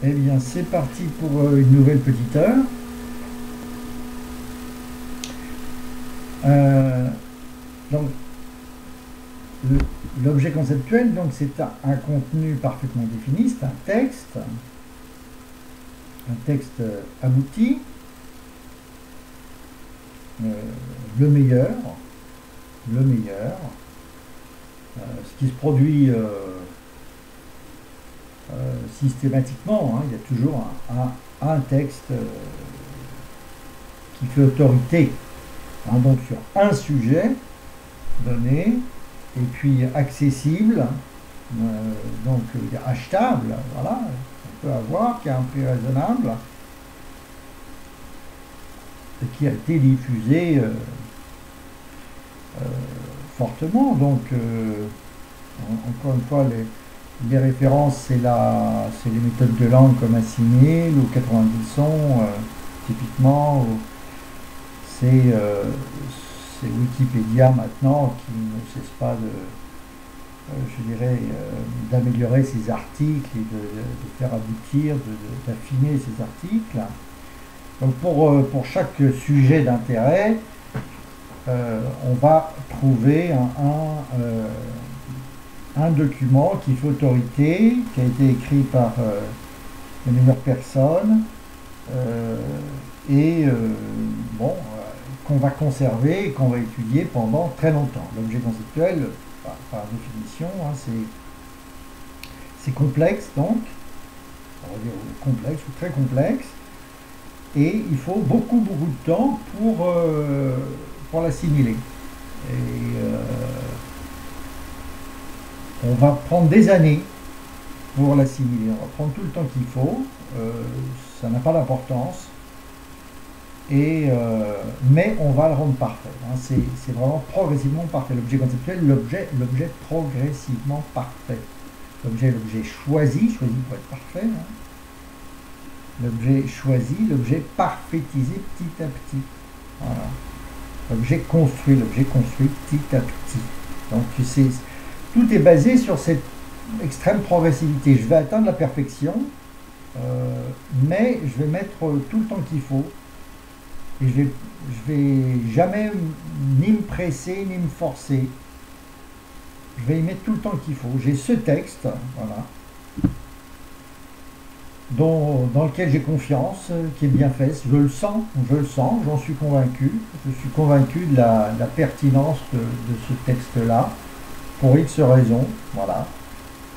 Eh bien, c'est parti pour une nouvelle petite heure. Euh, donc, l'objet conceptuel, donc, c'est un contenu parfaitement défini, c'est un texte abouti, le meilleur, ce qui se produit systématiquement, hein, il y a toujours un texte qui fait autorité, hein, donc sur un sujet donné, et puis accessible, donc achetable, voilà, on peut avoir, qui a un prix raisonnable, et qui a été diffusé fortement. Donc, encore une fois, les références, c'est les méthodes de langue comme Assimil ou 90 sons, typiquement, c'est Wikipédia maintenant qui ne cesse pas d'améliorer ses articles et de faire aboutir, d'affiner ses articles. Donc pour chaque sujet d'intérêt, on va trouver un document qui fait autorité, qui a été écrit par les meilleures personnes, qu'on va conserver et qu'on va étudier pendant très longtemps. L'objet conceptuel, par définition, hein, c'est complexe, donc, on va dire complexe ou très complexe, et il faut beaucoup de temps pour l'assimiler. Et on va prendre des années pour l'assimiler, on va prendre tout le temps qu'il faut, ça n'a pas d'importance, mais on va le rendre parfait, hein. C'est vraiment progressivement parfait. L'objet conceptuel, l'objet progressivement parfait. L'objet choisi pour être parfait, hein. L'objet choisi, l'objet parfaitisé petit à petit. Voilà. L'objet construit petit à petit. Donc tout est basé sur cette extrême progressivité. Je vais atteindre la perfection, mais je vais mettre tout le temps qu'il faut. Et je vais jamais ni me presser, ni me forcer. Je vais y mettre tout le temps qu'il faut. J'ai ce texte, voilà, dans lequel j'ai confiance, qui est bien fait. Je le sens, j'en suis convaincu. Je suis convaincu de la pertinence de ce texte-là, pour X raisons, voilà.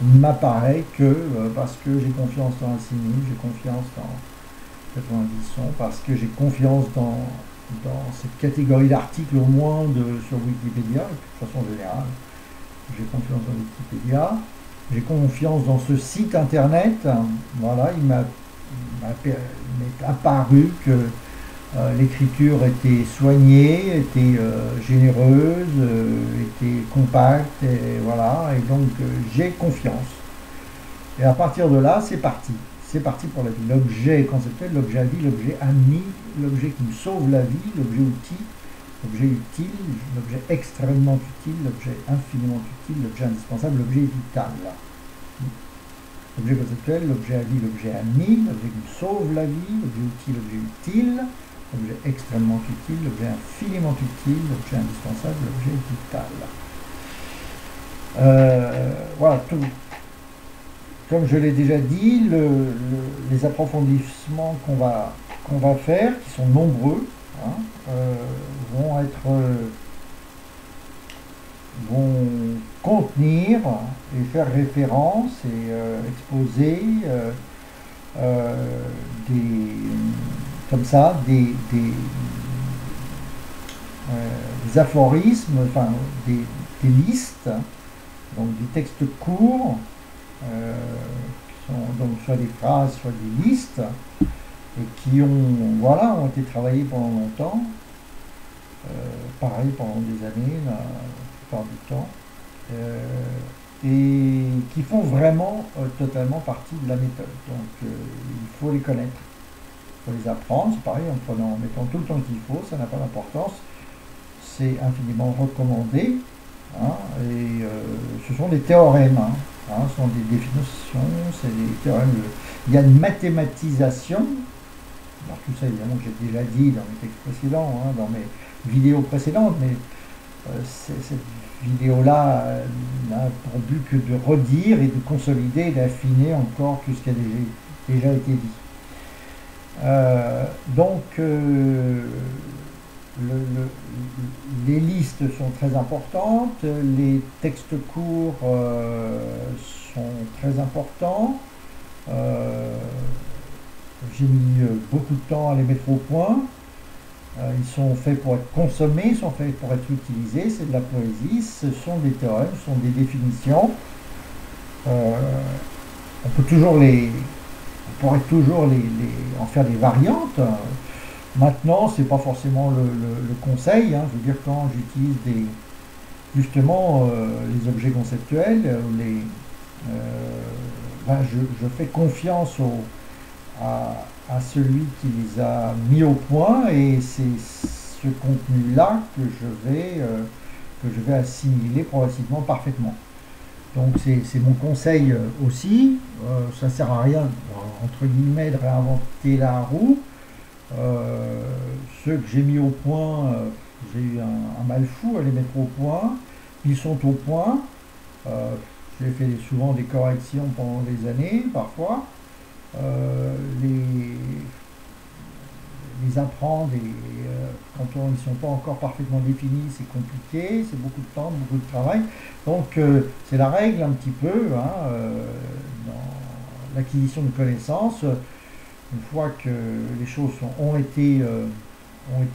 Il m'apparaît que, parce que j'ai confiance dans Assimil, j'ai confiance dans 90 sons, parce que j'ai confiance dans cette catégorie d'articles au moins sur Wikipédia, et de façon générale, j'ai confiance dans Wikipédia, j'ai confiance dans ce site internet, voilà, il m'est apparu que l'écriture était soignée, était généreuse, était compacte, et voilà, et donc j'ai confiance. Et à partir de là, c'est parti. C'est parti pour la vie. L'objet conceptuel, l'objet à vie, l'objet ami, l'objet qui me sauve la vie, l'objet outil, l'objet utile, l'objet extrêmement utile, l'objet infiniment utile, l'objet indispensable, l'objet vital. L'objet conceptuel, l'objet à vie, l'objet ami, l'objet qui me sauve la vie, l'objet outil, l'objet utile, l'objet extrêmement utile, l'objet infiniment utile, l'objet indispensable, l'objet vital. Voilà, tout. Comme je l'ai déjà dit, les approfondissements qu'on va faire, qui sont nombreux, hein, vont contenir et faire référence et exposer des aphorismes, enfin des listes, donc des textes courts, qui sont donc soit des phrases, soit des listes, et qui ont été travaillées pendant longtemps, pareil pendant des années, la plupart du temps, et qui font vraiment totalement partie de la méthode. Donc il faut les connaître, il faut les apprendre, c'est pareil, en mettant tout le temps qu'il faut, ça n'a pas d'importance, c'est infiniment recommandé, hein, et ce sont des théorèmes, hein. hein, ce sont des définitions, c'est des théorèmes. Il y a une mathématisation. Alors tout ça, évidemment, que j'ai déjà dit dans mes textes précédents, hein, dans mes vidéos précédentes, mais cette vidéo-là n'a pour but que de redire et de consolider et d'affiner encore tout ce qui a déjà été dit. Donc, les listes sont très importantes, les textes courts sont très importants. J'ai mis beaucoup de temps à les mettre au point. Ils sont faits pour être consommés, ils sont faits pour être utilisés, c'est de la poésie, ce sont des théorèmes, ce sont des définitions. On peut toujours on pourrait toujours en faire des variantes. Maintenant, c'est pas forcément le conseil, hein. Je veux dire, quand j'utilise justement les objets conceptuels, je fais confiance à celui qui les a mis au point, et c'est ce contenu-là que je vais assimiler progressivement parfaitement. Donc c'est mon conseil aussi. Ça ne sert à rien, entre guillemets, de réinventer la roue. Ceux que j'ai mis au point, j'ai eu un mal fou à les mettre au point. Ils sont au point. J'ai fait souvent des corrections pendant des années, parfois. Les apprendre, et quand ils ne sont pas encore parfaitement définis, c'est compliqué, c'est beaucoup de temps, beaucoup de travail. Donc c'est la règle un petit peu, hein, dans l'acquisition de connaissances. Une fois que les choses ont été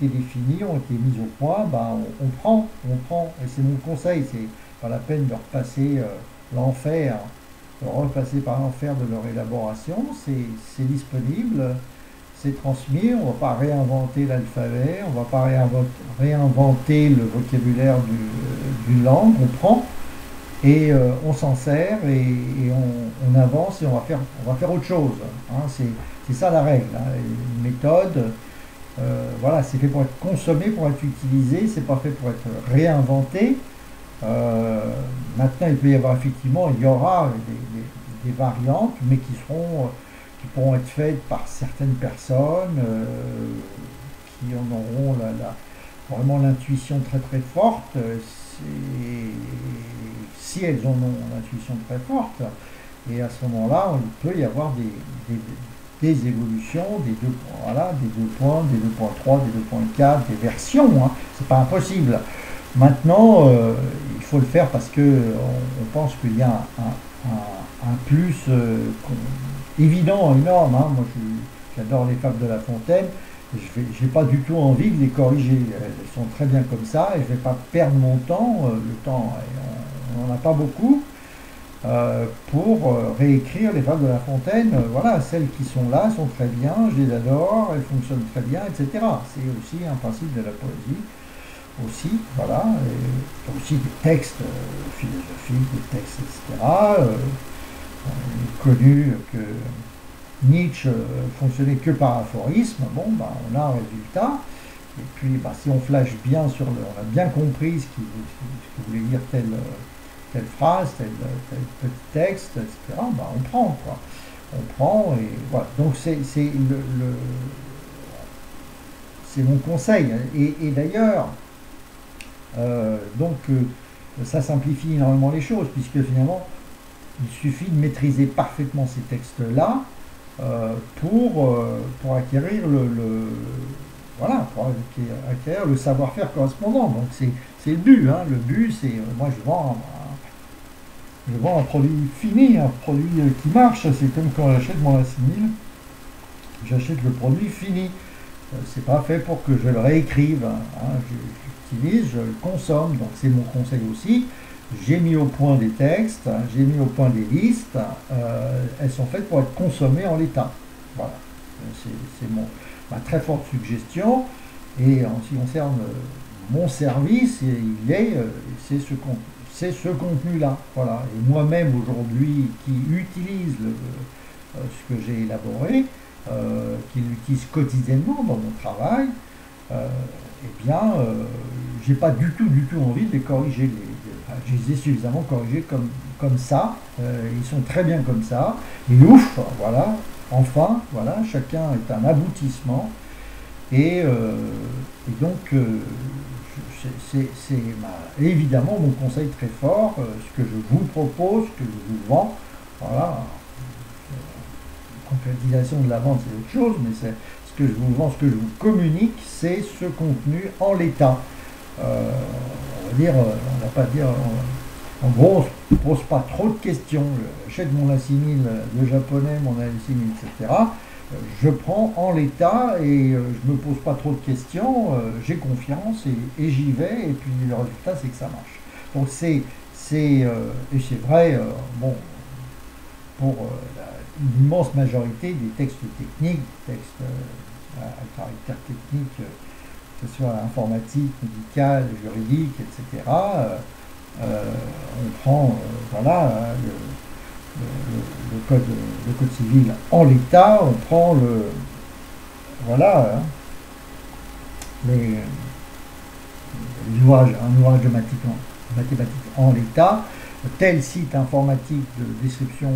définies, ont été mises au point, ben, on prend, et c'est mon conseil, c'est pas la peine de repasser l'enfer, de repasser par l'enfer de leur élaboration, c'est disponible, c'est transmis, on ne va pas réinventer l'alphabet, on ne va pas réinventer le vocabulaire d'une langue, on prend et on s'en sert, et on avance, et on va faire autre chose, hein. C'est ça la règle, hein. Une méthode, voilà, c'est fait pour être consommé, pour être utilisé, c'est pas fait pour être réinventé. Maintenant, il y aura des variantes, mais qui pourront être faites par certaines personnes qui en auront vraiment l'intuition très très forte. Si elles en ont l'intuition très forte, et à ce moment-là, il peut y avoir des évolutions, des 2 points, des 2.3, des 2.4, des versions, hein. C'est pas impossible. Maintenant, il faut le faire parce que on pense qu'il y a un plus évident, énorme, hein. Moi, j'adore les fables de La Fontaine. Je n'ai pas du tout envie de les corriger. Elles sont très bien comme ça, et je ne vais pas perdre mon temps. Le temps, on n'en a pas beaucoup. Pour réécrire les fables de La Fontaine. Voilà, celles qui sont là sont très bien, je les adore, elles fonctionnent très bien, etc. C'est aussi un principe de la poésie, aussi, voilà, et aussi des textes philosophiques, des textes, etc. Connu que Nietzsche fonctionnait que par aphorisme. Bon, bah, on a un résultat, et puis bah, si on flash bien on a bien compris ce qu'il voulait dire telle phrase, tel petit texte, etc., bah, on prend, quoi. On prend, et voilà. Donc c'est mon conseil. Et d'ailleurs, ça simplifie énormément les choses, puisque finalement, il suffit de maîtriser parfaitement ces textes-là pour acquérir voilà, pour acquérir le savoir-faire correspondant. Donc c'est le but, hein. Le but, c'est, moi je vends un produit fini, un produit qui marche. C'est comme quand j'achète mon assimile, j'achète le produit fini. C'est pas fait pour que je le réécrive, hein. J'utilise, je le consomme. Donc c'est mon conseil aussi. J'ai mis au point des textes, hein, j'ai mis au point des listes. Elles sont faites pour être consommées en l'état. Voilà. C'est ma très forte suggestion. Et en ce qui concerne mon service, c'est ce contenu-là. Voilà. Et moi-même aujourd'hui, qui utilise ce que j'ai élaboré, qui l'utilise quotidiennement dans mon travail, eh bien, j'ai pas du tout envie de les corriger. Je les ai suffisamment corrigés comme comme ça, ils sont très bien comme ça, et ouf, voilà, enfin, voilà, chacun est un aboutissement, et donc, évidemment mon conseil très fort, ce que je vous propose, ce que je vous vends, voilà, concrétisation de la vente c'est autre chose, mais c'est ce que je vous vends, ce que je vous communique, c'est ce contenu en l'état. On va dire, on va pas dire, en gros, on ne pose pas trop de questions. J'achète mon assimile de japonais, mon assimile, etc. Je prends en l'état et je ne me pose pas trop de questions, j'ai confiance et j'y vais, et puis le résultat c'est que ça marche. Donc et c'est vrai, bon, pour l'immense majorité des textes techniques, des textes à caractère technique, que ce soit informatique, médical, juridique, etc. On prend voilà, le code civil en l'état, on prend voilà, hein, un ouvrage de mathématiques en l'état, tel site informatique de description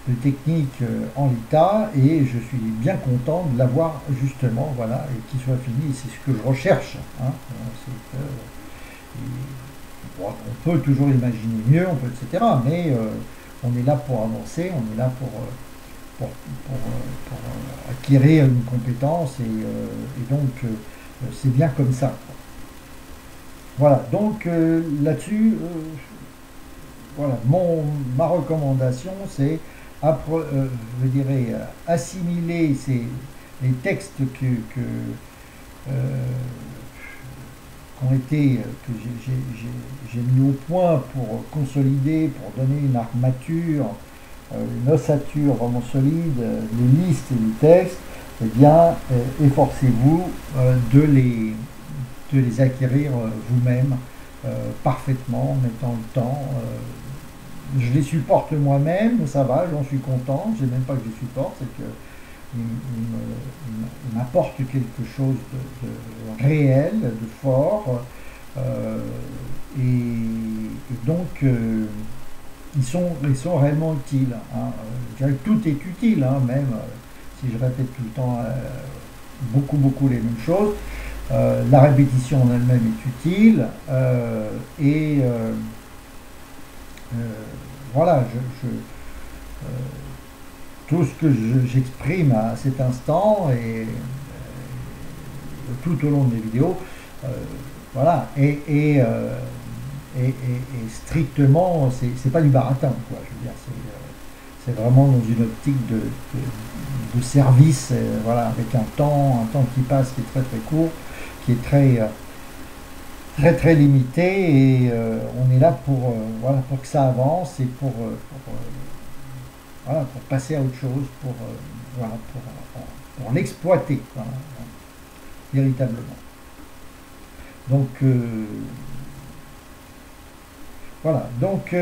de technique en l'état, et je suis bien content de l'avoir justement, voilà, et qu'il soit fini, c'est ce que je recherche. Hein, bon, on peut toujours imaginer mieux, on peut, etc., mais on est là pour avancer, on est là pour acquérir une compétence, et donc c'est bien comme ça. Voilà, donc là-dessus, voilà, ma recommandation, c'est je dirais, assimiler les textes que j'ai mis au point pour consolider, pour donner une armature, une ossature vraiment solide, les listes et les textes, eh bien, efforcez-vous de les acquérir vous-même parfaitement, en mettant le temps. Je les supporte moi-même, ça va, j'en suis content, je sais même pas que je les supporte, c'est que il m'apporte quelque chose de réel, de fort, et donc ils sont réellement utiles. Hein. Je dirais que tout est utile, hein, même si je répète tout le temps beaucoup les mêmes choses. La répétition en elle-même est utile, et voilà, tout ce que j'exprime à cet instant et tout au long de mes vidéos, voilà, et strictement, c'est pas du baratin, quoi. Je veux dire, c'est vraiment dans une optique de service, voilà, avec un temps qui passe, qui est très court, qui est très limité, et on est là pour voilà, pour que ça avance, et voilà, pour passer à autre chose, voilà, pour l'exploiter, voilà, véritablement. Donc voilà, donc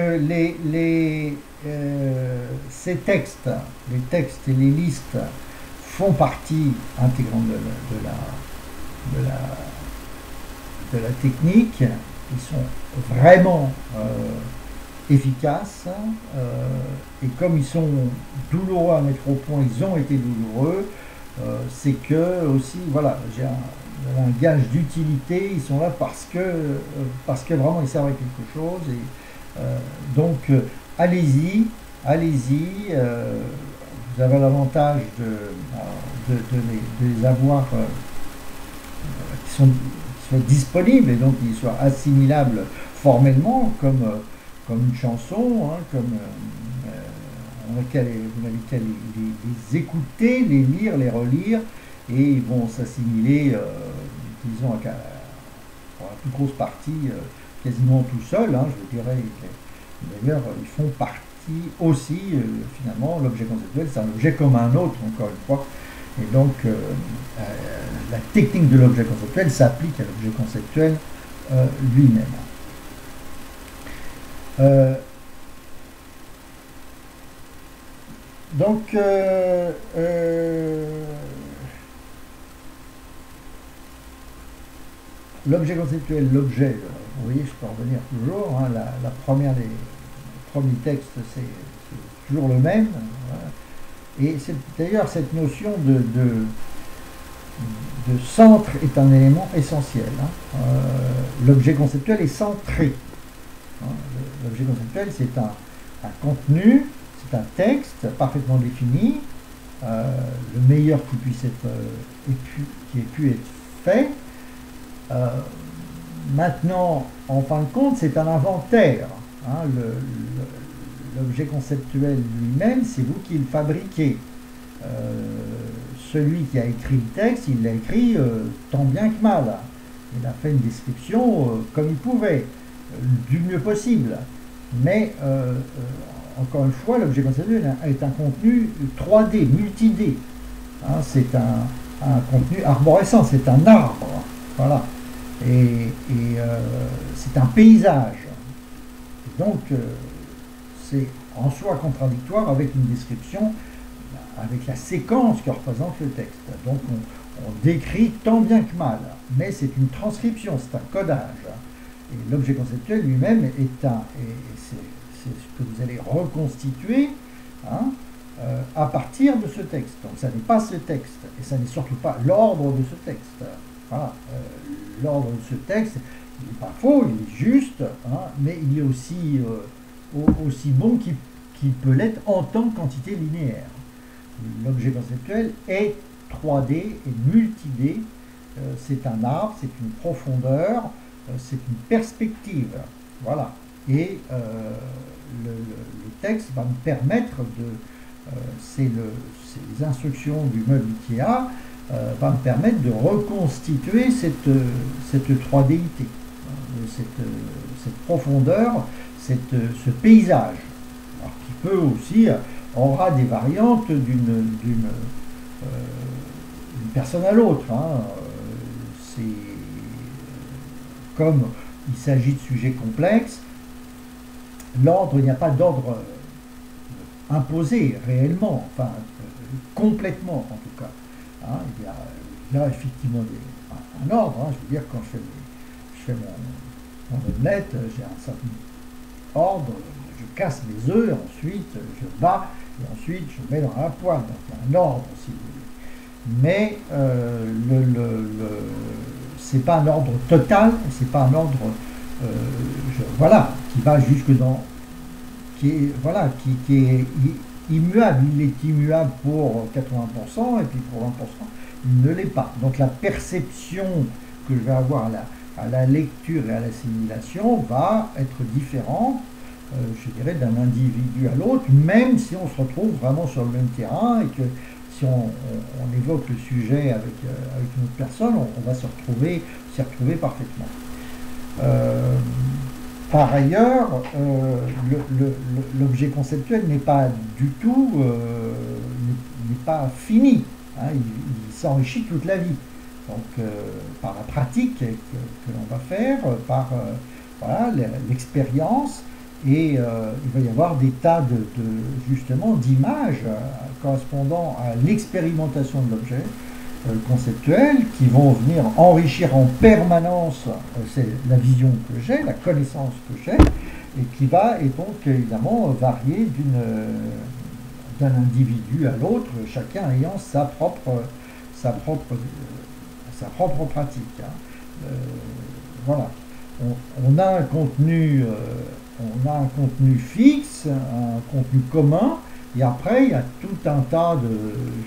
ces textes, les textes et les listes font partie intégrante de la technique. Ils sont vraiment efficaces, et comme ils sont douloureux à mettre au point, ils ont été douloureux, c'est que aussi, voilà, j'ai un gage d'utilité, ils sont là parce que vraiment ils servent à quelque chose, et donc allez-y, vous avez l'avantage de les avoir, qui soient disponibles, et donc qu'ils soient assimilables formellement comme une chanson, hein, vous n'avez qu'à les écouter, les lire, les relire, et ils vont s'assimiler, disons, pour la plus grosse partie, quasiment tout seuls, hein, je dirais. D'ailleurs, ils font partie aussi, finalement, l'objet conceptuel, c'est un objet comme un autre, encore une fois, et donc la technique de l'objet conceptuel s'applique à l'objet conceptuel lui-même. Donc, l'objet conceptuel, l'objet, vous voyez, je peux revenir toujours, hein, la première des premier texte, c'est toujours le même. Voilà. Et d'ailleurs, cette notion de centre est un élément essentiel. Hein. L'objet conceptuel est centré. Hein. L'objet conceptuel, c'est un contenu, c'est un texte parfaitement défini, le meilleur qui puisse être qui ait pu être fait. Maintenant, en fin de compte, c'est un inventaire. Hein. L'objet conceptuel lui-même, c'est vous qui le fabriquez. Celui qui a écrit le texte, il l'a écrit tant bien que mal. Il a fait une description comme il pouvait, du mieux possible. Mais, encore une fois, l'objet conceptuel est un contenu 3D, multi-D. Hein, c'est un contenu arborescent, c'est un arbre. Voilà. Et c'est un paysage. Et donc, c'est en soi contradictoire avec une description, avec la séquence que représente le texte. Donc on décrit tant bien que mal, mais c'est une transcription, c'est un codage. Et l'objet conceptuel lui-même c'est ce que vous allez reconstituer, hein, à partir de ce texte. Donc ça n'est pas ce texte, et ça n'est surtout pas l'ordre de ce texte. Voilà. L'ordre de ce texte, il n'est pas faux, il est juste, hein, mais il est aussi bon qu'il peut l'être en tant que quantité linéaire. L'objet conceptuel est 3D et multi-D, c'est un arbre, c'est une profondeur, c'est une perspective. Voilà. Et le texte va me permettre c'est les instructions du meuble IKEA, va me permettre de reconstituer cette 3Dité, cette profondeur, ce paysage, alors, qui peut aussi aura des variantes d'une personne à l'autre. Hein. C'est comme il s'agit de sujets complexes, l'ordre, il n'y a pas d'ordre imposé réellement, enfin complètement en tout cas. Hein. Il y a effectivement un ordre. Hein. Je veux dire, quand je fais mon omelette, j'ai un certain ordre. Je casse mes œufs, ensuite je bats, et ensuite je mets dans la poêle. Donc il y a un ordre, si vous voulez. Mais c'est pas un ordre total, c'est pas un ordre voilà, qui va jusque dans... qui est immuable. Il est immuable pour 80%, et puis pour 20%, il ne l'est pas. Donc la perception que je vais avoir à la lecture et à l'assimilation va être différente, je dirais, d'un individu à l'autre, même si on se retrouve vraiment sur le même terrain et que si on évoque le sujet avec une autre personne, on va s'y retrouver parfaitement. Par ailleurs, l'objet conceptuel n'est pas du tout n'est pas fini. Hein, il s'enrichit toute la vie. Donc, par la pratique que l'on va faire, par voilà, l'expérience, et il va y avoir des tas justement d'images correspondant à l'expérimentation de l'objet conceptuel qui vont venir enrichir en permanence c'est la vision que j'ai, la connaissance que j'ai, et qui va et donc évidemment varier d'un individu à l'autre, chacun ayant sa propre pratique. Hein. Voilà. On a un contenu fixe, un contenu commun, et après il y a tout un tas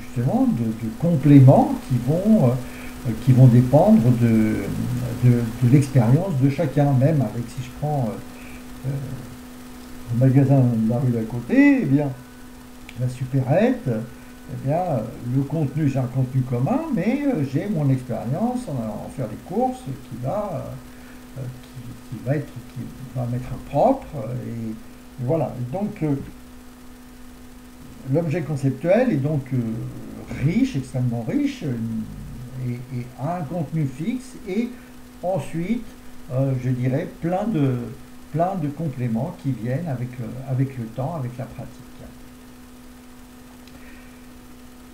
justement de compléments qui vont dépendre de l'expérience de chacun. Même avec, si je prends le magasin de la rue d'à côté, eh bien la supérette, eh bien, le contenu, j'ai un contenu commun, mais j'ai mon expérience en allant faire des courses qui va m'être propre. Et voilà. Donc, l'objet conceptuel est donc riche, extrêmement riche, et a un contenu fixe, et ensuite, je dirais, plein de compléments qui viennent avec le temps, avec la pratique.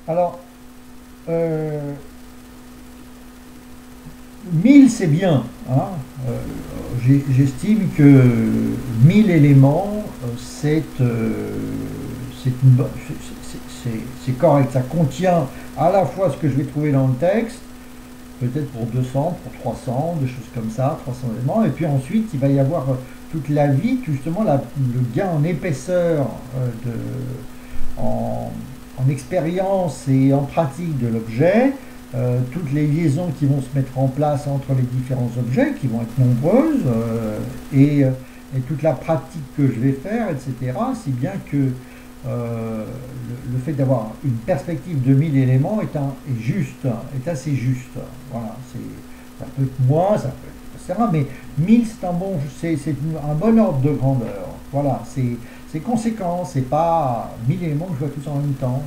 Alors, 1000 c'est bien, hein. J'estime que 1000 éléments c'est correct. Ça contient à la fois ce que je vais trouver dans le texte, peut-être pour 200, pour 300, des choses comme ça, 300 éléments, et puis ensuite il va y avoir toute la vie, justement le gain en épaisseur en, en expérience et en pratique de l'objet, toutes les liaisons qui vont se mettre en place entre les différents objets, qui vont être nombreuses, et toute la pratique que je vais faire, etc., si bien que le fait d'avoir une perspective de 1000 éléments est juste, est assez juste. Voilà, ça peut être moins, ça peut être, etc., mais 1000 c'est un bon ordre de grandeur. Voilà, c'est conséquent, c'est pas 1000 éléments que je vois tous en même temps,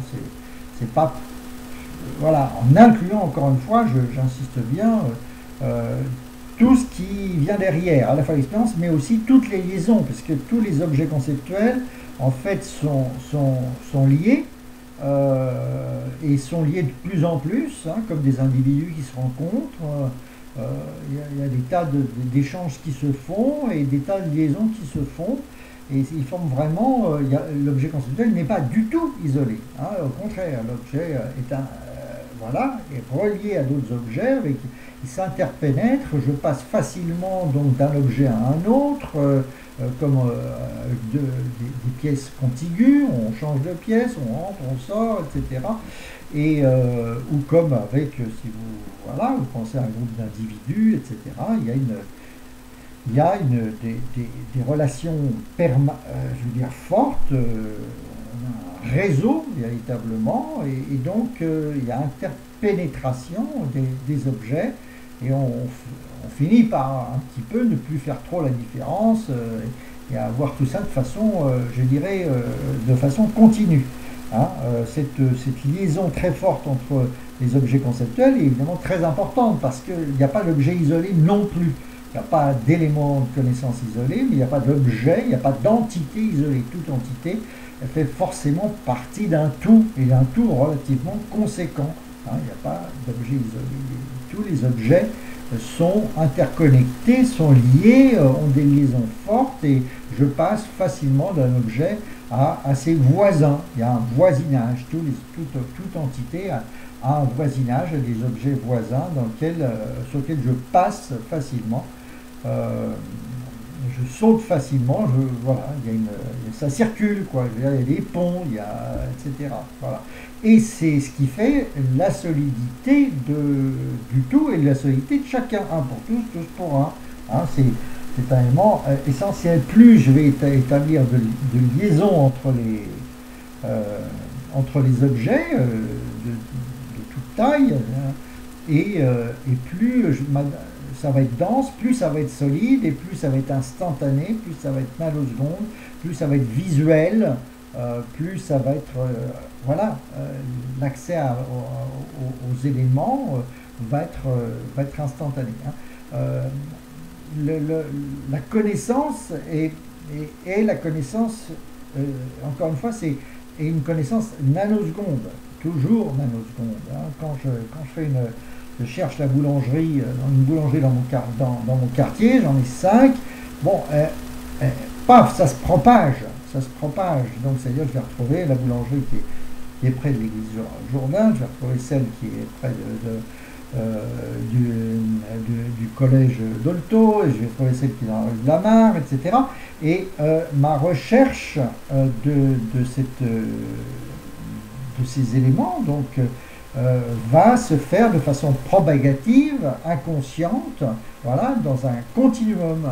c'est pas. Voilà, en incluant encore une fois, j'insiste bien, tout ce qui vient derrière, à la fois l'expérience, mais aussi toutes les liaisons, parce que tous les objets conceptuels, en fait, sont liés, et sont liés de plus en plus, hein, comme des individus qui se rencontrent. Il y a des tas d'échanges qui se font, et des tas de liaisons qui se font, et ils forment vraiment, l'objet conceptuel n'est pas du tout isolé, hein, au contraire, l'objet voilà, est relié à d'autres objets, il s'interpénètre, je passe facilement donc d'un objet à un autre, comme avec des pièces contiguës, on change de pièce, on rentre, on sort, etc. Ou comme avec, si vous pensez à un groupe d'individus, etc., il y a des relations je veux dire, fortes, un réseau véritablement, et donc il y a interpénétration des objets, et on finit par un petit peu ne plus faire trop la différence, et à avoir tout ça de façon, je dirais, de façon continue. Hein, cette liaison très forte entre les objets conceptuels est évidemment très importante, parce qu'il n'y a pas d'objet isolé non plus. Il n'y a pas d'élément de connaissance isolé, mais il n'y a pas d'objet, il n'y a pas d'entité isolée. Toute entité, elle fait forcément partie d'un tout, et d'un tout relativement conséquent. Hein, il n'y a pas d'objet isolé. Tous les objets sont interconnectés, sont liés, ont des liaisons fortes, et je passe facilement d'un objet à ses voisins. Il y a un voisinage. Toute entité a un voisinage, des objets voisins sur lesquels je passe facilement. Je saute facilement, voilà, ça circule, quoi. Il y a des ponts, etc. Voilà. Et c'est ce qui fait la solidité du tout et la solidité de chacun, un pour tous, tous pour un. Hein, c'est un élément essentiel. Plus je vais établir de liaison entre les objets de toute taille, hein, et plus ça va être dense, plus ça va être solide, et plus ça va être instantané, plus ça va être nanoseconde, plus ça va être visuel, plus ça va être, voilà, l'accès aux éléments va être instantané. Hein. La connaissance est la connaissance, encore une fois, c'est une connaissance nanoseconde, toujours nanoseconde. Hein. Quand je fais je cherche la boulangerie, une boulangerie dans mon quartier, j'en ai 5. Bon, paf, ça se propage. Donc, c'est-à-dire, je vais retrouver la boulangerie qui est près de l'église Jourdain, je vais retrouver celle qui est près du collège Dolto, et je vais trouver celle qui est dans la rue de la Mare, etc. Et ma recherche de ces éléments, donc, va se faire de façon propagative, inconsciente, voilà, dans un continuum.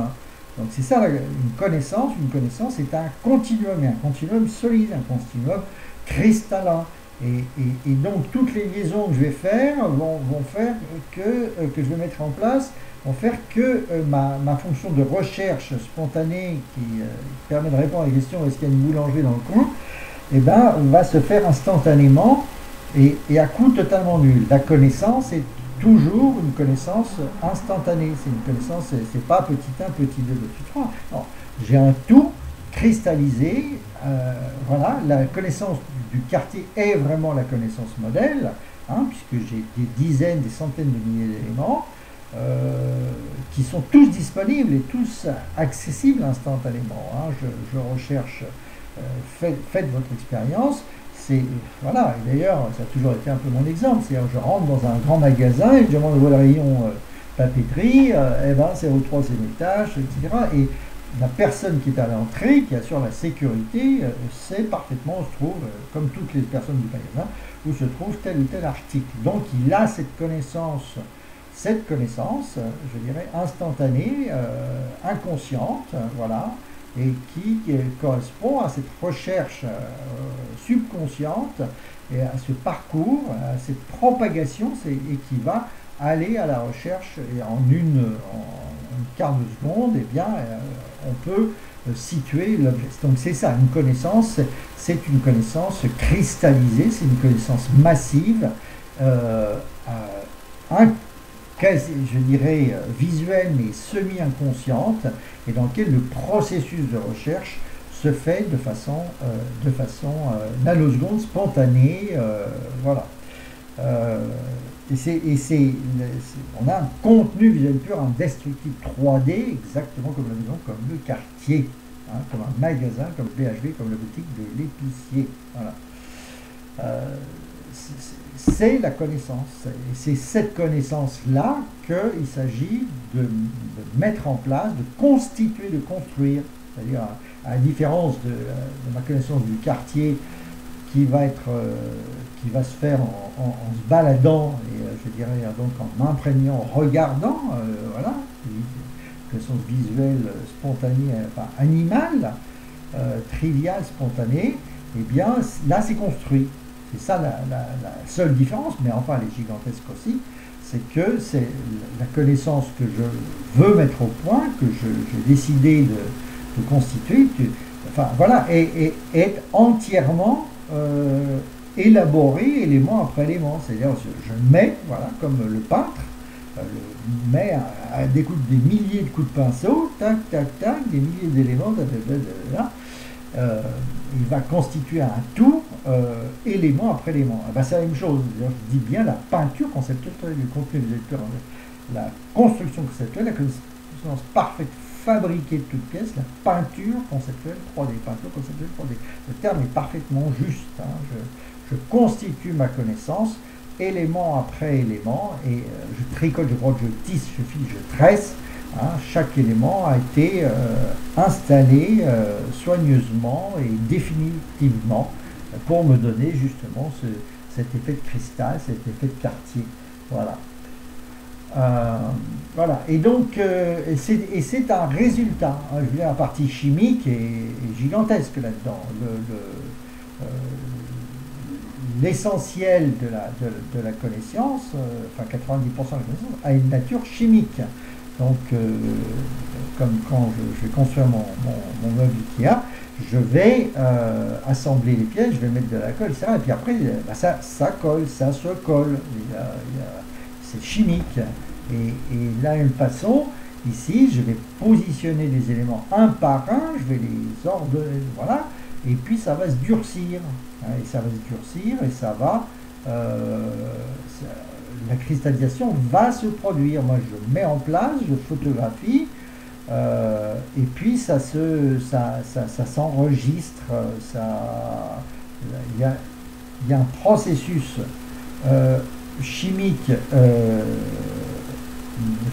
Donc c'est ça, une connaissance est un continuum, et un continuum solide, un continuum cristallin. Et donc toutes les liaisons que je vais faire vont faire que je vais mettre en place, vont faire que ma fonction de recherche spontanée qui permet de répondre à la question est-ce qu'il y a une boulangerie dans le coin, eh ben, va se faire instantanément, et à coût totalement nul. La connaissance est toujours une connaissance instantanée. C'est une connaissance, c'est pas petit 1, petit 2, petit 3. Non, j'ai un tout cristallisé. Voilà, la connaissance du quartier est vraiment la connaissance modèle, hein, puisque j'ai des dizaines, des centaines de milliers d'éléments. qui sont tous disponibles et tous accessibles instantanément. Hein. Je recherche, faites votre expérience. Voilà, et d'ailleurs, ça a toujours été un peu mon exemple. C'est-à-dire, je rentre dans un grand magasin et je demande où est le rayon papeterie, et ben, c'est au troisième étage, etc. Et la personne qui est à l'entrée, qui assure la sécurité, sait parfaitement où se trouve, comme toutes les personnes du magasin, où se trouve tel ou tel article. Donc il a cette connaissance, je dirais, instantanée, inconsciente, voilà, et qui correspond à cette recherche subconsciente et à ce parcours, à cette propagation, et qui va aller à la recherche et en une quart de seconde, eh bien, on peut situer l'objet. Donc c'est ça, une connaissance, c'est une connaissance cristallisée, c'est une connaissance massive, je dirais visuelle mais semi-inconsciente, et dans lequel le processus de recherche se fait de façon nanoseconde, spontanée, voilà. On a un contenu visuel pur, indestructible 3D, exactement comme la maison, comme le quartier, hein, comme un magasin, comme le BHV, comme la boutique de l'épicier. Voilà. C'est la connaissance. Et c'est cette connaissance-là qu'il s'agit de mettre en place, de constituer, de construire. C'est-à-dire, à la différence de ma connaissance du quartier, qui va se faire en se baladant, et je dirais donc en m'imprégnant, en regardant, voilà, connaissance visuelle spontanée, enfin animale, triviale, spontanée, et bien là c'est construit. C'est ça la seule différence, mais enfin elle est gigantesque aussi, c'est que c'est la connaissance que je veux mettre au point, que j'ai décidé de constituer, enfin voilà, et est entièrement élaboré élément après élément. C'est-à-dire je mets, voilà, comme le peintre, met à des milliers de coups de pinceau, tac, tac, tac, des milliers d'éléments, il va constituer un tout, élément après élément. Ben, c'est la même chose, je dis bien la peinture conceptuelle, le contenu visuel, la construction conceptuelle, la connaissance parfaite, fabriquée de toutes pièces, la peinture conceptuelle 3D, peinture conceptuelle 3D. Le terme est parfaitement juste. Hein. Je constitue ma connaissance, élément après élément, et je tricote, je brode, je tisse, je file, je tresse. Hein. Chaque élément a été installé soigneusement et définitivement pour me donner justement cet effet de cristal, cet effet de quartier. Voilà. Voilà, et donc c'est un résultat, hein, je veux dire, la partie chimique est gigantesque là-dedans. L'essentiel de la connaissance, enfin 90% de la connaissance, a une nature chimique. Donc, comme quand je vais construire mon meuble Ikea, je vais assembler les pièces, je vais mettre de la colle, etc. Et puis après, bah, ça colle, ça se colle. C'est chimique. Et de la même façon, ici, je vais positionner les éléments un par un, je vais les ordonner, voilà, et puis ça va se durcir. Hein, et ça va se durcir, et ça va... la cristallisation va se produire. Moi, je mets en place, je photographie, et puis ça s'enregistre. Il y a un processus chimique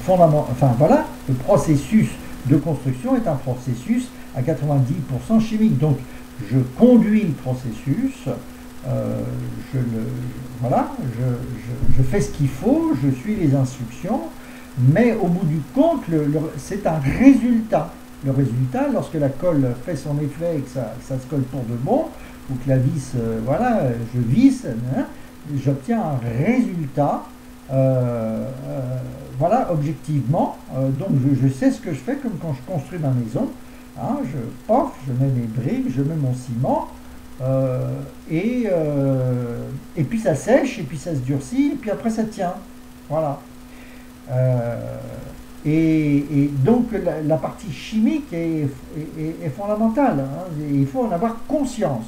fondamental. Enfin voilà, le processus de construction est un processus à 90% chimique. Donc, je conduis le processus. Je fais ce qu'il faut, je suis les instructions, mais au bout du compte, c'est un résultat. Le résultat, lorsque la colle fait son effet et que ça se colle pour de bon, ou que la vis, voilà, je visse, hein, j'obtiens un résultat, voilà, objectivement. Donc je sais ce que je fais, comme quand je construis ma maison. Hein, je mets mes briques, je mets mon ciment. Et puis ça sèche, et puis ça se durcit, et puis après ça tient. Voilà. Et donc la partie chimique est fondamentale. Hein, et il faut en avoir conscience.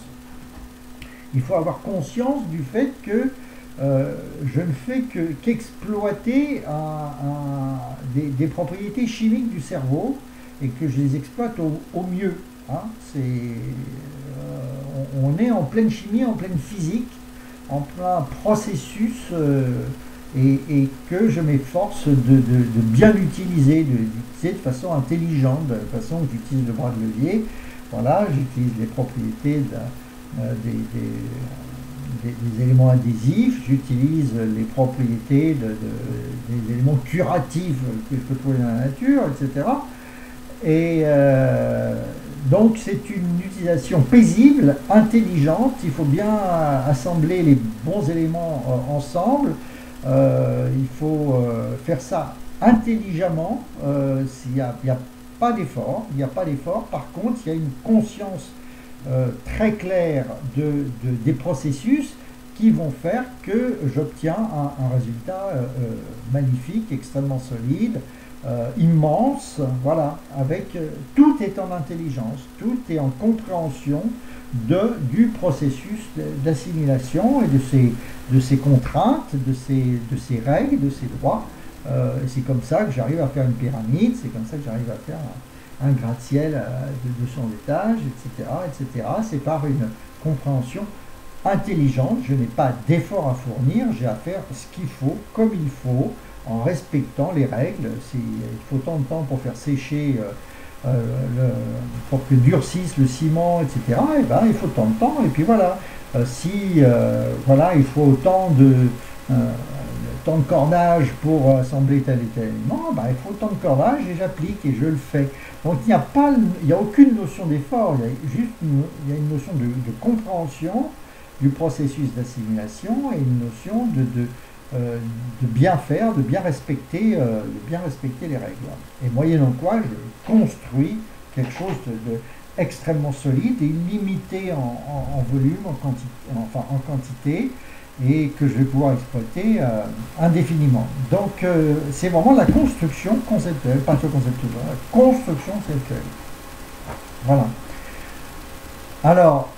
Il faut avoir conscience du fait que je ne fais qu'exploiter des propriétés chimiques du cerveau et que je les exploite au mieux. Hein. On est en pleine chimie, en pleine physique, en plein processus et que je m'efforce de bien l'utiliser, d'utiliser de façon intelligente, de façon que j'utilise le bras de levier. Voilà, j'utilise les propriétés des éléments adhésifs, j'utilise les propriétés des éléments curatifs que je peux trouver dans la nature, etc. Et donc c'est une utilisation paisible, intelligente, il faut bien assembler les bons éléments ensemble, il faut faire ça intelligemment, il n'y a pas d'effort, par contre il y a une conscience très claire des processus qui vont faire que j'obtiens un résultat magnifique, extrêmement solide, immense, voilà, avec tout est en intelligence, tout est en compréhension du processus d'assimilation et de ses contraintes, de ses règles, de ses droits. C'est comme ça que j'arrive à faire une pyramide, c'est comme ça que j'arrive à faire un gratte-ciel de 200 étages, etc., etc. C'est par une compréhension intelligente, je n'ai pas d'effort à fournir, j'ai à faire ce qu'il faut, comme il faut, en respectant les règles. Il faut tant de temps pour faire sécher, pour que durcisse le ciment, etc. Et ben, il faut tant de temps, et puis voilà. Voilà, il faut tant de cordage pour assembler tel et tel élément, ben, il faut tant de cordage et j'applique et je le fais. Donc il n'y a aucune notion d'effort, il y a une notion de compréhension du processus d'assimilation et une notion de bien faire, de bien respecter les règles. Et moyennant quoi, je construis quelque chose extrêmement solide et limité en volume, en quantité, et que je vais pouvoir exploiter indéfiniment. Donc c'est vraiment la construction conceptuelle, pas la conceptuelle, la construction conceptuelle. Voilà. Alors,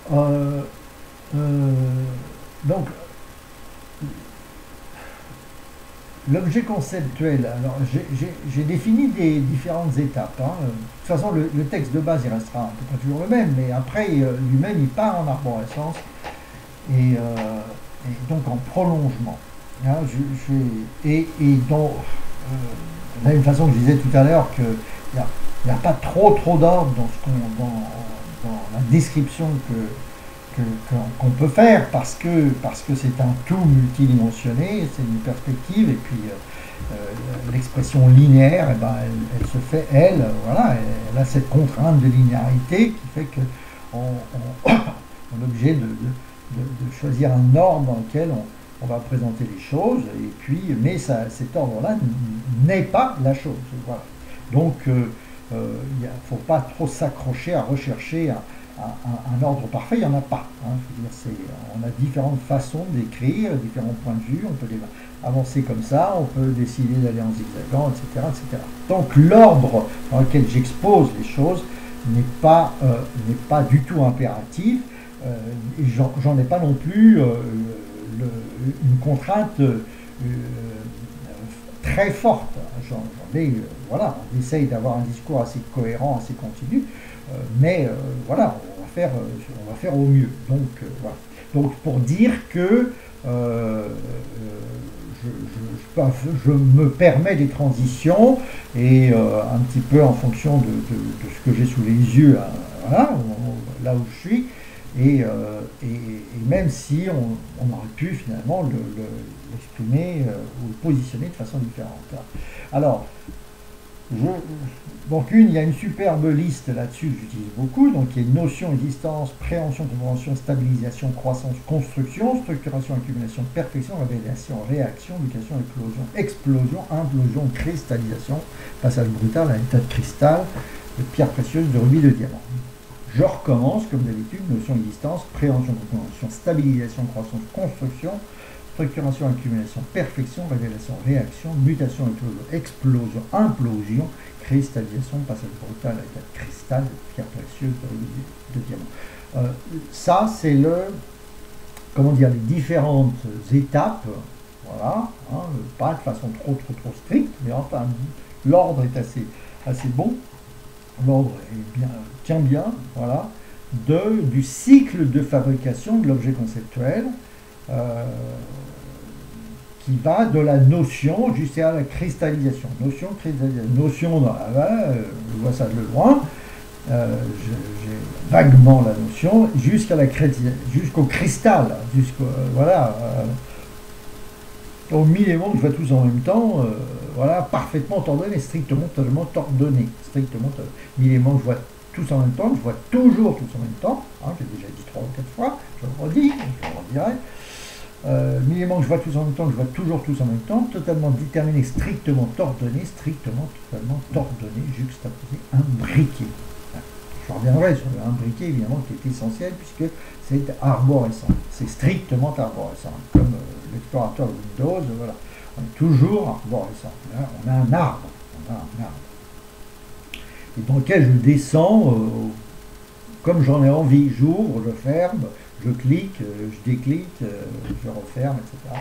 donc, l'objet conceptuel, alors j'ai défini des différentes étapes. Hein. De toute façon, le texte de base, il restera à peu près toujours le même, mais après, lui-même, il part en arborescence et donc en prolongement. Hein, donc, de la même façon que je disais tout à l'heure qu'il n'y a pas trop d'ordre dans la description qu'on peut faire parce que c'est un tout multidimensionné, c'est une perspective et puis l'expression linéaire, eh ben, elle se fait, voilà, elle a cette contrainte de linéarité qui fait qu'on est obligé de choisir un ordre dans lequel on va présenter les choses, et puis, mais cet ordre-là n'est pas la chose. Voilà. Donc, il ne faut pas trop s'accrocher à rechercher un ordre parfait, il n'y en a pas. Hein. Je veux dire, on a différentes façons d'écrire, différents points de vue, on peut les avancer comme ça, on peut décider d'aller en zigzagant, etc., etc. Donc l'ordre dans lequel j'expose les choses n'est pas du tout impératif, et j'en ai pas non plus une contrainte très forte. Voilà, on essaye d'avoir un discours assez cohérent, assez continu, mais voilà, on va faire au mieux. Donc, voilà. Donc pour dire que je me permets des transitions et un petit peu en fonction de ce que j'ai sous les yeux, voilà, là où je suis, et même si on aurait pu finalement l'exprimer ou le positionner de façon différente. Alors, donc il y a une superbe liste là-dessus que j'utilise beaucoup. Donc il y a une notion, existence, préhension, compréhension, stabilisation, croissance, construction, structuration, accumulation, perfection, révélation, réaction, mutation, explosion, implosion, cristallisation, passage brutal à l'état de cristal, de pierre précieuse, de rubis, de diamant. Je recommence comme d'habitude, notion, existence, préhension, compréhension, stabilisation, croissance, construction, structuration, accumulation, perfection, révélation, réaction, mutation, explosion, implosion, cristallisation, passage brutal à l'état de cristal, de pierre précieuse, de diamant. Ça, c'est comment dire, les différentes étapes, voilà, hein, pas de façon trop stricte, mais enfin, l'ordre est assez bon, l'ordre tient bien, voilà, du cycle de fabrication de l'objet conceptuel, qui va de la notion jusqu'à la cristallisation. Notion je vois ça de loin, j'ai vaguement la notion, jusqu'au cristal, voilà, aux 1000 éléments que je vois tous en même temps, voilà, parfaitement ordonné, strictement, totalement ordonné, 1000 éléments que je vois tous en même temps, je vois toujours tous en même temps, hein, j'ai déjà dit 3 ou 4 fois, je le redis, je le redirai. 1000 éléments que je vois tous en même temps, je vois toujours tous en même temps, totalement déterminé, strictement ordonné, totalement ordonné, juxtaposé, imbriqué. Je reviendrai sur le imbriqué, évidemment, qui est essentiel, puisque c'est arborescent, c'est strictement arborescent, comme l'explorateur de Windows, voilà. On est toujours arborescent. Là, on a un arbre, et dans lequel je descends comme j'en ai envie. J'ouvre, je ferme, je clique, je déclique, je referme, etc.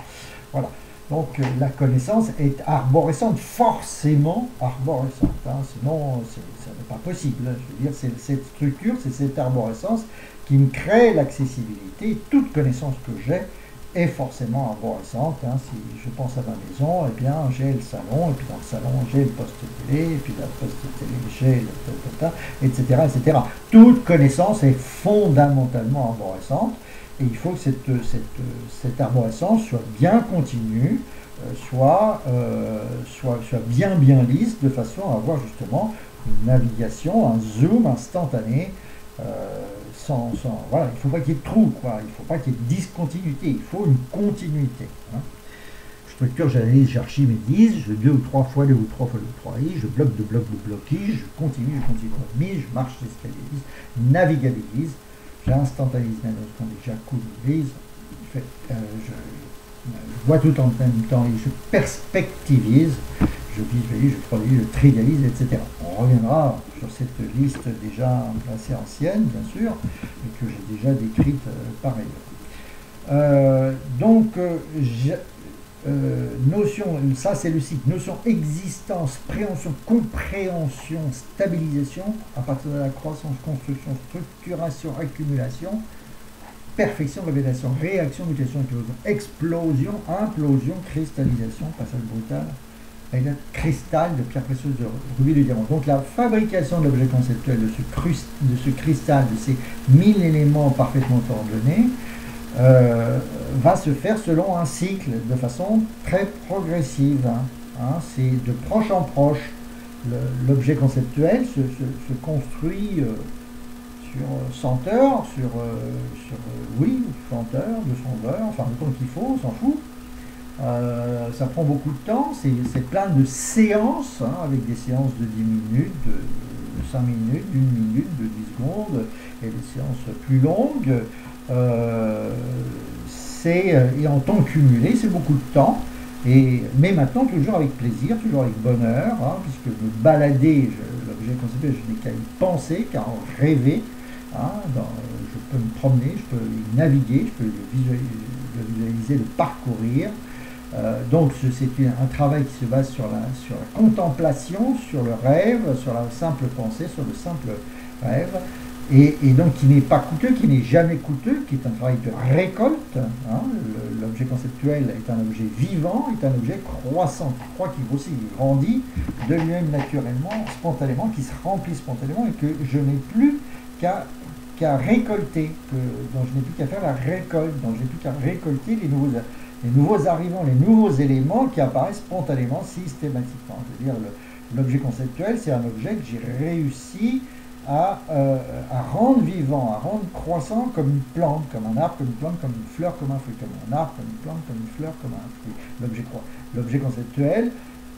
Voilà. Donc la connaissance est arborescente, forcément arborescente. Hein, sinon, ça n'est pas possible. Je veux dire, c'est cette structure, c'est cette arborescence qui me crée l'accessibilité. Toute connaissance que j'ai est forcément arborescente. Hein. Si je pense à ma maison, eh bien j'ai le salon, et puis dans le salon j'ai le poste télé, et puis dans le poste télé j'ai le etc., etc. Toute connaissance est fondamentalement arborescente, et il faut que cette arborescence soit bien continue, soit bien lisse, de façon à avoir justement une navigation, un zoom instantané, voilà, il ne faut pas qu'il y ait de trou, quoi. Il ne faut pas qu'il y ait de discontinuité, il faut une continuité. Hein. Je structure, j'analyse, j'archive mes disques, je 2 ou 3 fois le 3i, je bloque de bloquise, je continue, mise, je marche, j'escalabilise, navigabilise, j'instantanise j'accumulise, je vois tout en même temps et je perspectivise, je visualise, je produis, je trivialise, etc. On reviendra sur cette liste déjà assez ancienne, bien sûr, et que j'ai déjà décrite par ailleurs. Notion, ça c'est le cycle, notion, existence, préhension, compréhension, stabilisation, à partir de la croissance, construction, structuration, accumulation, perfection, révélation, réaction, mutation, explosion, implosion, cristallisation, passage brutal, avec un cristal de pierre précieuse, de rubis, de diamant. Donc la fabrication de l'objet conceptuel de ce cristal, de ces 1000 éléments parfaitement ordonnés, va se faire selon un cycle, de façon très progressive. Hein. C'est de proche en proche. L'objet conceptuel se construit sur 100 heures, sur 100 heures, 200 heures, enfin le temps qu'il faut, on s'en fout. Ça prend beaucoup de temps, c'est plein de séances, hein, avec des séances de 10 minutes, de 5 minutes, d'1 minute, de 10 secondes, et des séances plus longues. Et en temps cumulé, c'est beaucoup de temps, mais maintenant toujours avec plaisir, toujours avec bonheur, hein, puisque me balader, l'objet conceptuel, je n'ai qu'à y penser, qu'à en rêver. Hein, je peux me promener, je peux y naviguer, je peux le visualiser, le parcourir. Donc c'est un travail qui se base sur la contemplation, sur le rêve, sur la simple pensée, sur le simple rêve, et donc qui n'est pas coûteux, qui n'est jamais coûteux, qui est un travail de récolte. Hein. L'objet conceptuel est un objet vivant, est un objet croissant, qui croît, qui grossit, qui grandit de lui-même naturellement, spontanément, qui se remplit spontanément, et que je n'ai plus qu'à récolter, dont je n'ai plus qu'à faire la récolte, dont je n'ai plus qu'à récolter les nouveaux arrivants, les nouveaux éléments qui apparaissent spontanément, systématiquement. Je veux dire, l'objet conceptuel, c'est un objet que j'ai réussi à rendre vivant, à rendre croissant, comme une plante, comme un arbre, comme une plante, comme une fleur, comme un fruit, comme un arbre, comme une plante, comme une fleur, comme un fruit. L'objet conceptuel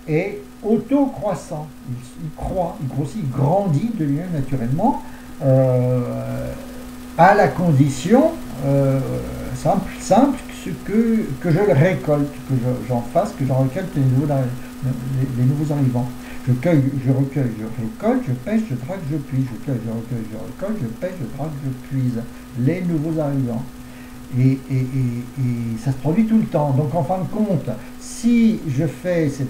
est auto-croissant. Il croît, il grossit, il grandit de lui-même naturellement, à la condition simple que je le récolte, que j'en fasse, que j'en récolte les nouveaux arrivants. Je recueille, je récolte, je pêche, je drague, je puise. Je cueille, je recueille, je récolte, je pêche, je drague, je puise les nouveaux arrivants. Et ça se produit tout le temps. Donc en fin de compte, si je fais ce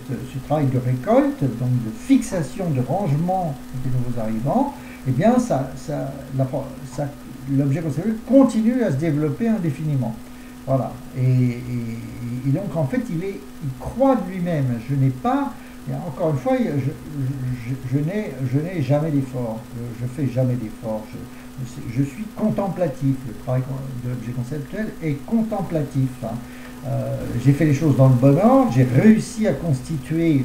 travail de récolte, donc de fixation, de rangement des nouveaux arrivants, eh bien l'objet conceptuel continue à se développer indéfiniment. Voilà. Et donc en fait, il croît de lui-même. Je n'ai pas, encore une fois, je n'ai jamais d'effort. Je fais jamais d'effort. Je suis contemplatif. Le travail de l'objet conceptuel est contemplatif. J'ai fait les choses dans le bon ordre. J'ai réussi à constituer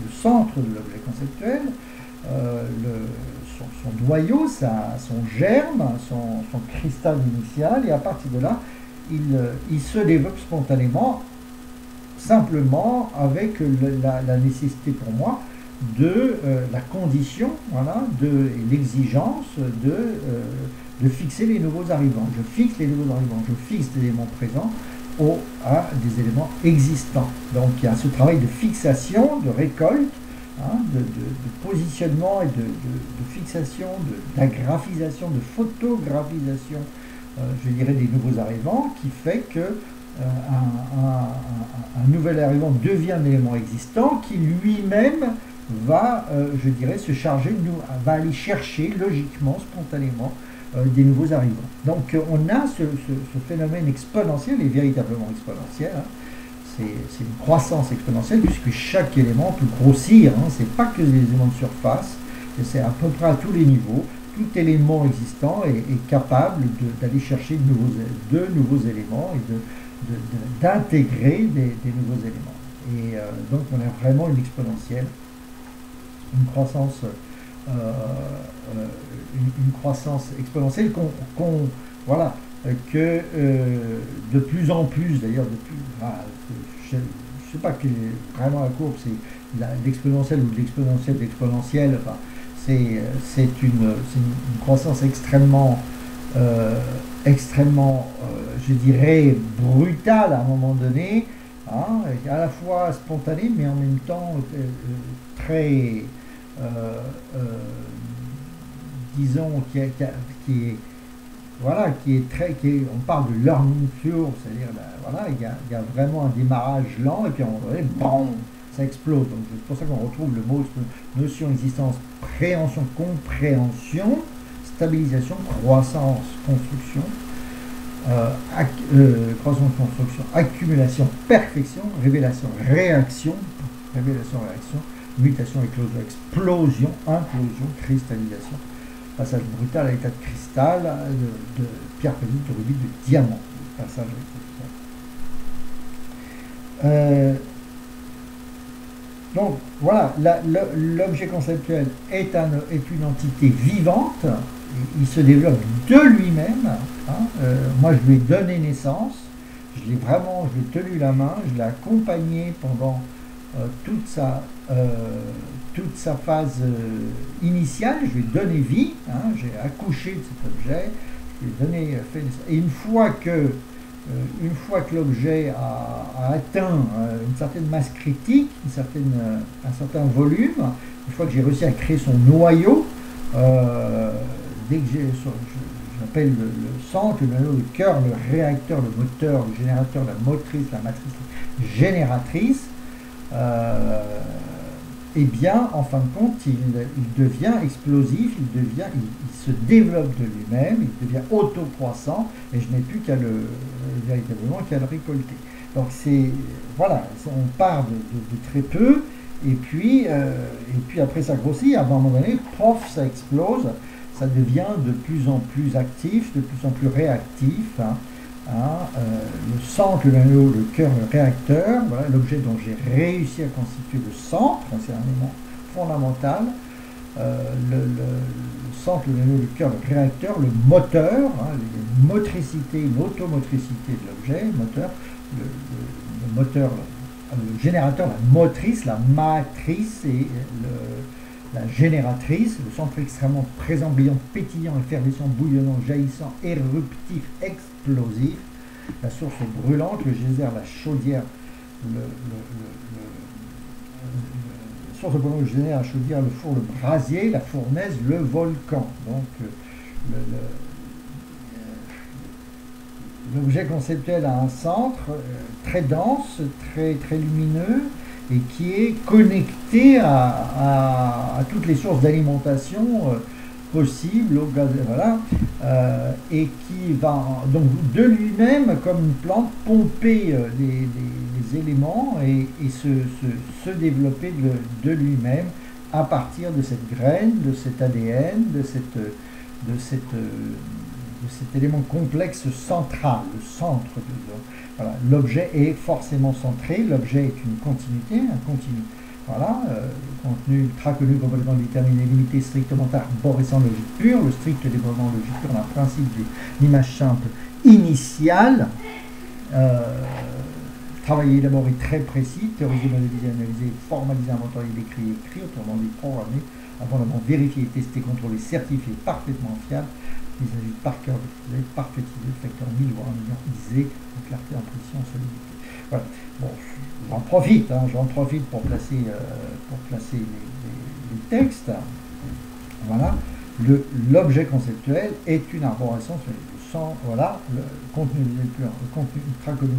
le centre de l'objet conceptuel, son noyau, son germe, son cristal initial, et à partir de là, il se développe spontanément, simplement avec la nécessité pour moi de la condition, voilà, et l'exigence de fixer les nouveaux arrivants. Je fixe les nouveaux arrivants, je fixe les éléments présents à des éléments existants. Donc il y a ce travail de fixation, de récolte, de positionnement et de fixation, d'agraphisation, de photographisation, je dirais, des nouveaux arrivants, qui fait que un nouvel arrivant devient un élément existant qui lui-même va, je dirais, se charger, va aller chercher logiquement, spontanément, des nouveaux arrivants. Donc on a ce phénomène exponentiel, et véritablement exponentiel, c'est une croissance exponentielle, puisque chaque élément peut grossir, c'est pas que les éléments de surface, c'est à peu près à tous les niveaux. Tout élément existant est capable d'aller chercher de nouveaux éléments et d'intégrer des nouveaux éléments. Et donc on a vraiment une exponentielle, une croissance exponentielle voilà, que de plus en plus, d'ailleurs, je ne sais pas quelle est vraiment la courbe, c'est l'exponentielle ou de l'exponentielle d'exponentielle, enfin, c'est une croissance extrêmement, je dirais, brutale à un moment donné, à la fois spontanée, mais en même temps très, disons, on parle de learning curve, c'est-à-dire, voilà, il y a vraiment un démarrage lent, et puis à un moment donné, bon, ça explose. Donc c'est pour ça qu'on retrouve le mot notion, existence, préhension, compréhension, stabilisation, croissance, construction, croissance, construction, accumulation, perfection, révélation, réaction, mutation, éclosion, explosion, implosion, cristallisation, passage brutal à l'état de cristal, de pierre précise, de rubis, de diamant, passage à donc voilà, l'objet conceptuel est une entité vivante, il se développe de lui-même. Moi je lui ai donné naissance, je l'ai tenu la main, je l'ai accompagné pendant toute sa phase initiale, je lui ai donné vie, j'ai accouché de cet objet, je lui ai donné, et une fois que l'objet a atteint une certaine masse critique, un certain volume, une fois que j'ai réussi à créer son noyau, dès que j'appelle le centre, le noyau, le cœur, le réacteur, le moteur, le générateur, la motrice, la matrice génératrice, eh bien, en fin de compte, il devient explosif, il se développe de lui-même, il devient auto-croissant, et je n'ai plus véritablement qu'à le récolter. Donc voilà, on part de très peu, et puis après ça grossit, à un moment donné, ça explose, ça devient de plus en plus actif, de plus en plus réactif, le centre, le noyau, le cœur, le réacteur, voilà l'objet dont j'ai réussi à constituer le centre, c'est un élément fondamental, le centre, le noyau, le cœur, le réacteur, le moteur, une motricité, une automotricité de l'objet, le moteur, le générateur, la motrice, la matrice et la génératrice, le centre extrêmement présent, brillant, pétillant, effervescent, bouillonnant, jaillissant, éruptif, explosif, la source brûlante, le geyser, la chaudière, la source brûlante, le geyser, la chaudière, le four, le brasier, la fournaise, le volcan. Donc l'objet conceptuel a un centre très dense, très lumineux, et qui est connecté à toutes les sources d'alimentation possibles, au gaz, voilà, et qui va donc de lui-même, comme une plante, pomper les éléments et se développer de lui-même à partir de cette graine, de cet ADN, de cet élément complexe central, le centre de voilà. L'objet est forcément centré, l'objet est une continuité, un continu. Voilà, contenu ultra connu, complètement déterminé, limité, strictement arborescent, logique pure, le strict développement logique pure d'un principe d'une image simple initiale, travaillé, élaboré, très précis, théorisé, modélisé, analysé, formalisé, inventorié, décrit, écrit, autrement dit programmé, abondamment vérifié, testé, contrôlé, certifié, parfaitement fiable. Il s'agit de par cœur de parfaitisé, facteur 1000 voire 1 million isé, en clarté, en position, en solidité. Voilà. Bon, j'en profite pour placer les textes. Voilà. L'objet conceptuel est une arborescence, voilà, le contenu pur, le contenu ultra connu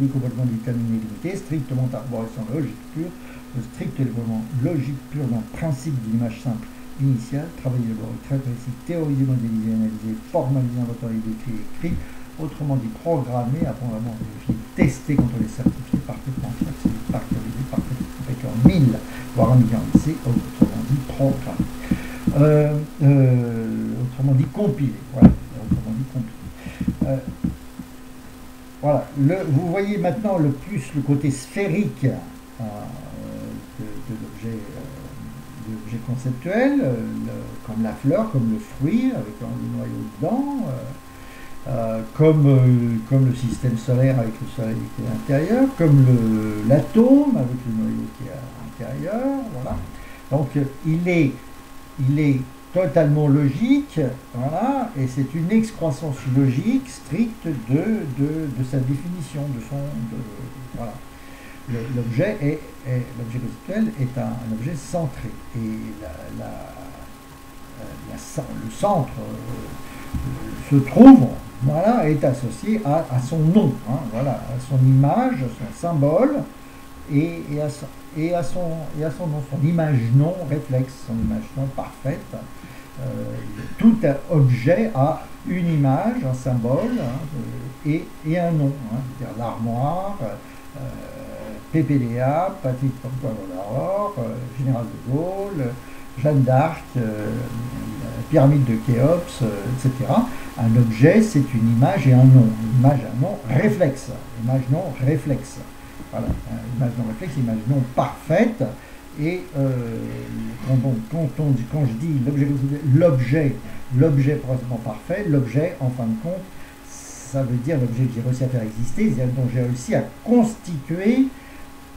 complètement déterminé, limité, strictement arborescent, logique pure, le strict développement logique pure d'un principe d'une image simple initiale, travaillé, élaboré, très précis, théorisé, modélisé, analysé, formalisé, inventorié, décrit, écrit, autrement dit programmé, abondamment vérifié, testé, contrôlé, certifié, parfaitement fiable, parfaitisé, parfaitement facteur 1000 voire 1 million, c'est autrement dit programmé. Autrement dit compilé. Voilà. Autrement dit compilé. Voilà. Vous voyez maintenant le côté sphérique de l'objet conceptuel, comme la fleur, comme le fruit, avec un noyau dedans, comme le système solaire avec le soleil qui est à l'intérieur, comme l'atome avec le noyau qui est à l'intérieur. Voilà. Donc il est totalement logique, voilà, et c'est une excroissance logique stricte de sa définition, voilà. L'objet conceptuel est un objet centré, et le centre se trouve, voilà, est associé à son nom, hein, voilà, à son image, son symbole, et à son nom, son image non réflexe, son image non parfaite. Tout objet a une image, un symbole, hein, et un nom, hein, c'est-à-dire l'armoire, PPDA, Patrick Poivre, Général de Gaulle, Jeanne d'Arc, pyramide de Khéops, etc. Un objet, c'est une image et un nom. Une image et un nom réflexe. Image non réflexe. Voilà, image non réflexe, image non parfaite. Et quand je dis l'objet proprement parfait, l'objet, en fin de compte, ça veut dire l'objet que j'ai réussi à faire exister, c'est-à-dire dont j'ai réussi à constituer,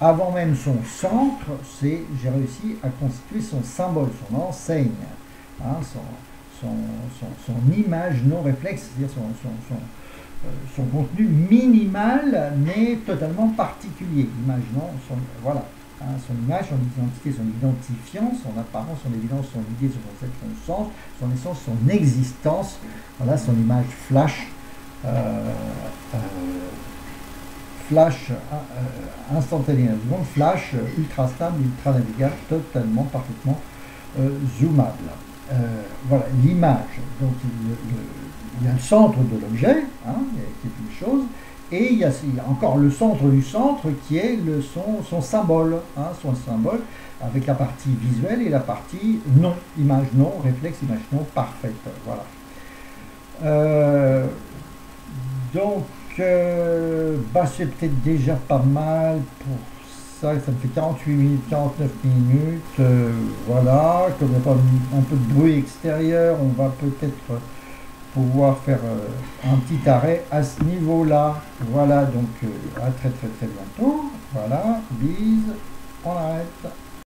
avant même son centre, j'ai réussi à constituer son symbole, son enseigne, hein, son image non réflexe, c'est-à-dire son contenu minimal, mais totalement particulier. L'image non, voilà. Hein, son image, son identité, son identifiant, son apparence, son évidence, son idée, son concept, son sens, son essence, son existence. Voilà son image flash, instantanée, flash, ultra stable, ultra navigable, totalement, parfaitement zoomable. Voilà l'image. Donc il y a le centre de l'objet, hein, qui est une chose. Et il y a encore le centre du centre qui est son symbole, hein, son symbole avec la partie visuelle et la partie non, image non, réflexe, image non, parfaite. Voilà. Donc, c'est peut-être déjà pas mal pour ça. Ça me fait 48 minutes, 49 minutes. Voilà, comme il n'y a pas un peu de bruit extérieur, on va peut-être pouvoir faire un petit arrêt à ce niveau-là. Voilà, donc à très bientôt. Voilà, bise, on arrête.